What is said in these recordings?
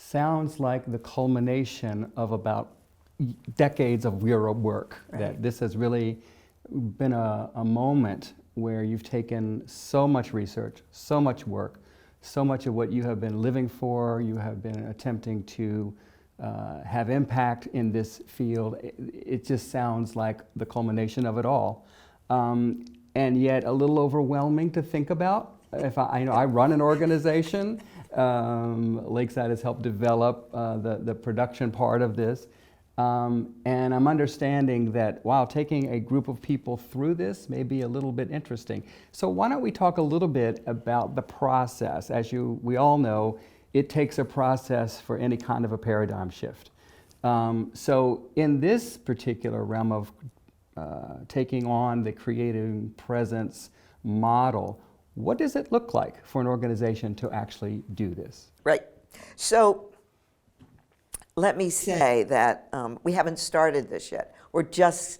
sounds like the culmination of about decades of your work. Right. That this has really been a moment where you've taken so much research, so much work, so much of what you have been living for, you have been attempting to have impact in this field. It just sounds like the culmination of it all. And yet a little overwhelming to think about. If I run an organization, Lakeside has helped develop the production part of this. And I'm understanding that, wow, taking a group of people through this may be a little bit interesting. So why don't we talk a little bit about the process? As we all know, it takes a process for any kind of a paradigm shift. So in this particular realm of taking on the creative presence model, what does it look like for an organization to actually do this? Right. So let me say that we haven't started this yet. We're just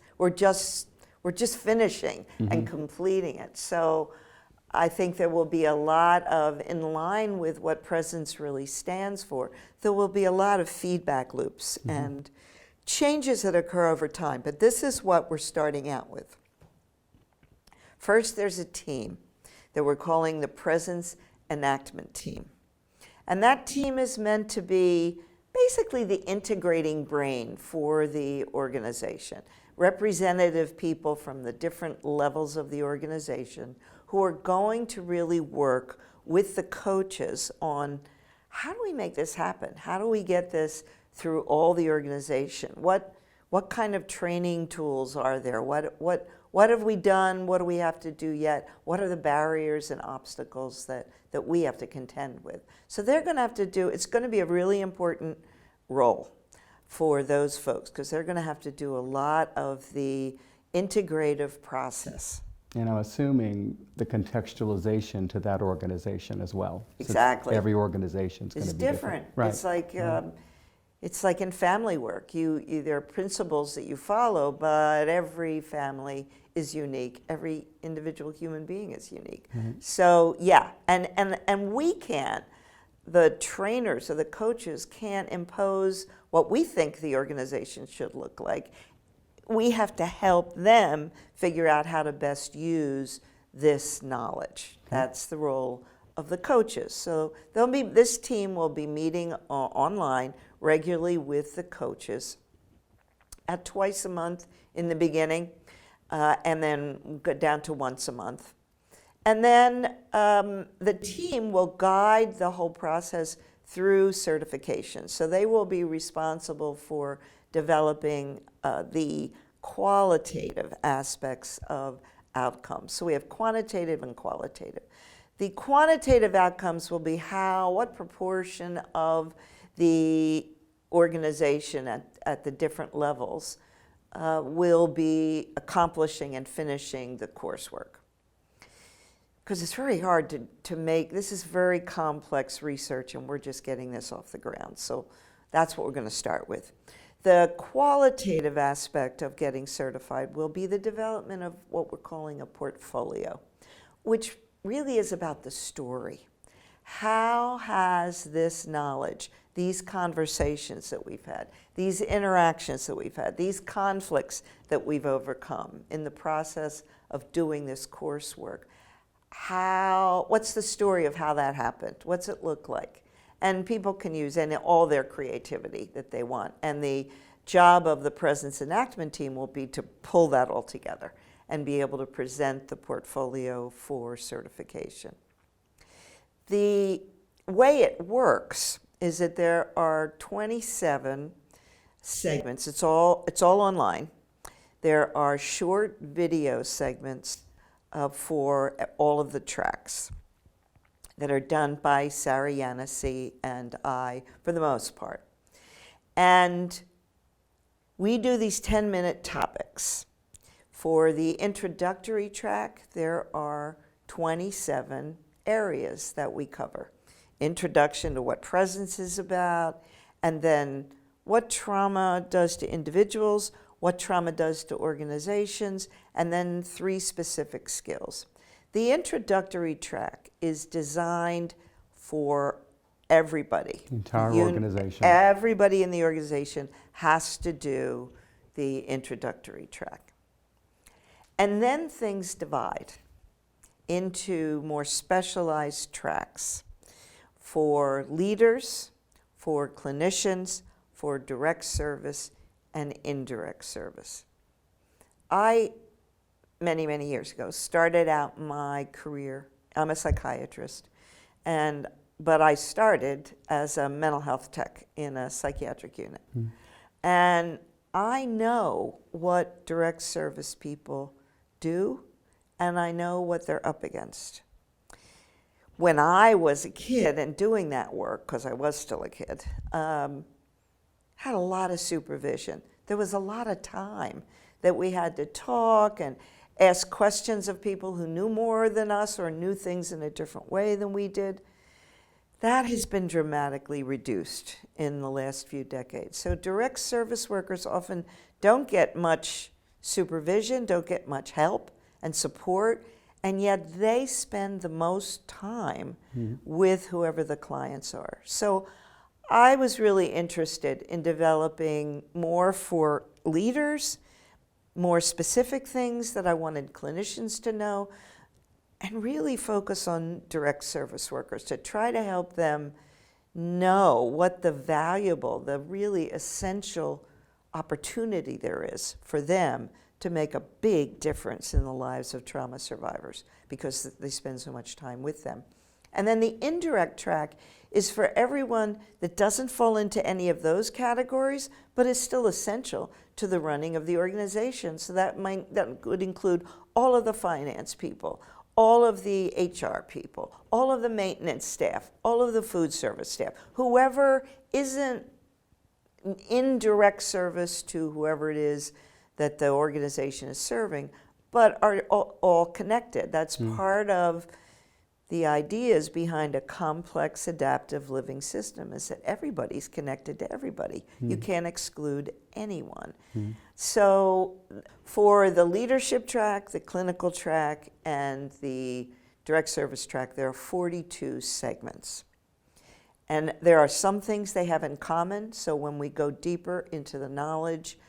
finishing and completing it. So I think there will be a lot of, in line with what presence really stands for, there will be a lot of feedback loops and changes that occur over time. But this is what we're starting out with. First, there's a team that we're calling the Presence Enactment Team. And that team is meant to be basically the integrating brain for the organization. Representative people from the different levels of the organization who are going to really work with the coaches on how do we make this happen? How do we get this through all the organization? What kind of training tools are there? What have we done? What do we have to do yet? What are the barriers and obstacles that we have to contend with? So they're going to have to do, it's going to be a really important role for those folks because they're going to have to do a lot of the integrative process. And I'm assuming the contextualization to that organization as well. Exactly. So every organization is going to be different. Right. It's like in family work. There are principles that you follow, but every family is unique. Every individual human being is unique. So yeah, and we can't, the trainers or the coaches can't impose what we think the organization should look like. We have to help them figure out how to best use this knowledge. That's the role of the coaches. So this team will be meeting online regularly with the coaches at twice a month in the beginning, and then go down to once a month. And then the team will guide the whole process through certification. So they will be responsible for developing the qualitative aspects of outcomes. So we have quantitative and qualitative. The quantitative outcomes will be what proportion of the organization at the different levels will be accomplishing and finishing the coursework. Because it's very hard to make, this is very complex research and we're just getting this off the ground. So that's what we're going to start with. The qualitative aspect of getting certified will be the development of what we're calling a portfolio, which really is about the story. How has this knowledge, these conversations that we've had, these interactions that we've had, these conflicts that we've overcome in the process of doing this coursework, what's the story of how that happened? What's it look like? And people can use all their creativity that they want. And the job of the Presence Enactment Team will be to pull that all together and be able to present the portfolio for certification. The way it works is that there are 27 segments. It's all online. There are short video segments for all of the tracks that are done by Sarah Yanessi and I, for the most part. And we do these 10-minute topics. For the introductory track, there are 27 areas that we cover. Introduction to what presence is about, and then what trauma does to individuals, what trauma does to organizations, and then 3 specific skills. The introductory track is designed for everybody. Entire organization. Everybody in the organization has to do the introductory track. And then things divide into more specialized tracks for leaders, for clinicians, for direct service, and indirect service. I, many, many years ago, started out my career, I'm a psychiatrist, but I started as a mental health tech in a psychiatric unit. And I know what direct service people do, and I know what they're up against. When I was a kid and doing that work, because I was still a kid, had a lot of supervision. There was a lot of time that we had to talk and ask questions of people who knew more than us or knew things in a different way than we did. That has been dramatically reduced in the last few decades. So direct service workers often don't get much supervision, don't get much help and support, and yet they spend the most time with whoever the clients are. So I was really interested in developing more for leaders, more specific things that I wanted clinicians to know, and really focus on direct service workers to try to help them know what the valuable, the really essential opportunity there is for them to make a big difference in the lives of trauma survivors because they spend so much time with them. And then the indirect track is for everyone that doesn't fall into any of those categories, but is still essential to the running of the organization. So that would include all of the finance people, all of the HR people, all of the maintenance staff, all of the food service staff, whoever isn't in direct service to whoever it is that the organization is serving, but are all connected. That's part of the ideas behind a complex adaptive living system, is that everybody's connected to everybody. You can't exclude anyone. So for the leadership track, the clinical track, and the direct service track, there are 42 segments. And there are some things they have in common. So when we go deeper into the knowledge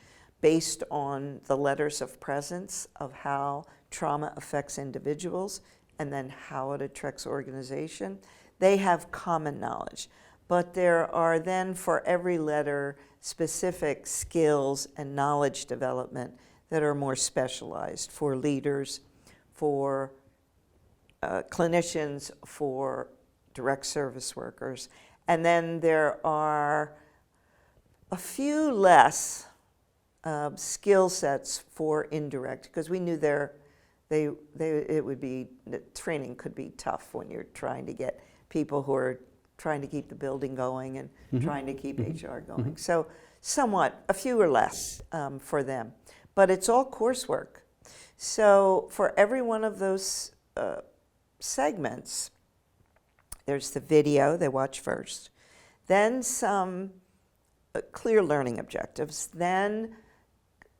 based on the letters of presence of how trauma affects individuals and then how it attracts organization, they have common knowledge. But there are then for every letter specific skills and knowledge development that are more specialized for leaders, for clinicians, for direct service workers. And then there are a few less skill sets for indirect, because we knew it would be, the training could be tough when you're trying to get people who are trying to keep the building going and trying to keep HR going. So somewhat, a few or less for them. But it's all coursework. So for every one of those segments, there's the video they watch first, then some clear learning objectives, then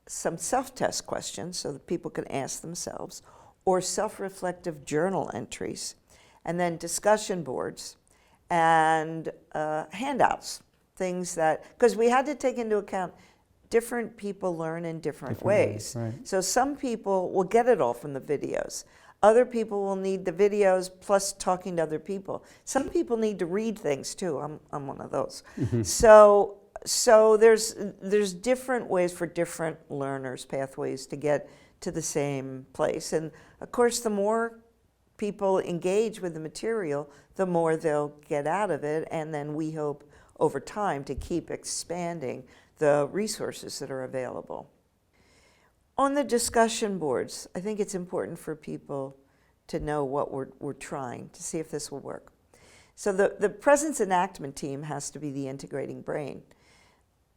some self-test questions so that people can ask themselves, or self-reflective journal entries, and then discussion boards and handouts, things that, because we had to take into account different people learn in different ways. Right. So some people will get it all from the videos. Other people will need the videos plus talking to other people. Some people need to read things too. I'm one of those. So there's different ways for different learners, pathways to get to the same place. And of course, the more people engage with the material, the more they'll get out of it. And then we hope over time to keep expanding the resources that are available. On the discussion boards, I think it's important for people to know what we're trying to see if this will work. So the presence enactment team has to be the integrating brain.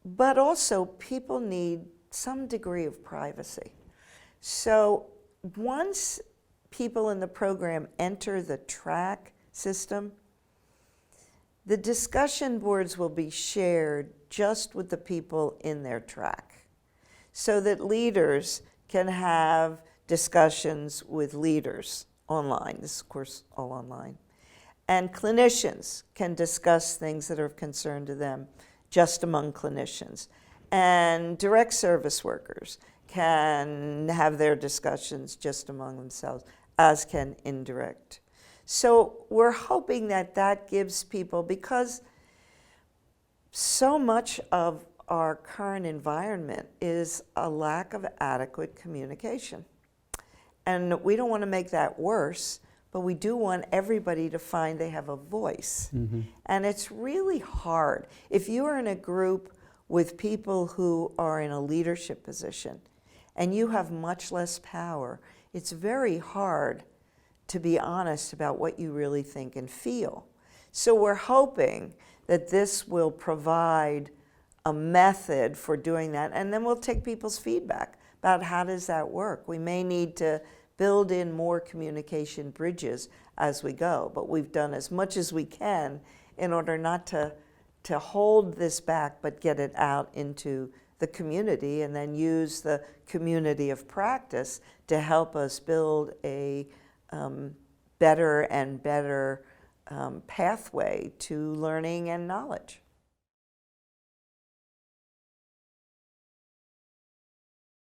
But also, people need some degree of privacy. So once people in the program enter the track system, the discussion boards will be shared just with the people in their track, so that leaders can have discussions with leaders online. This is, of course, all online. And clinicians can discuss things that are of concern to them just among clinicians. And direct service workers can have their discussions just among themselves, as can indirect. So we're hoping that that gives people, because so much of our current environment is a lack of adequate communication. And we don't want to make that worse, but we do want everybody to find they have a voice. And it's really hard. If you are in a group with people who are in a leadership position and you have much less power, it's very hard to be honest about what you really think and feel. So we're hoping that this will provide a method for doing that, and then we'll take people's feedback about how does that work. We may need to build in more communication bridges as we go, but we've done as much as we can in order not to hold this back, but get it out into the community, and then use the community of practice to help us build a better and better pathway to learning and knowledge.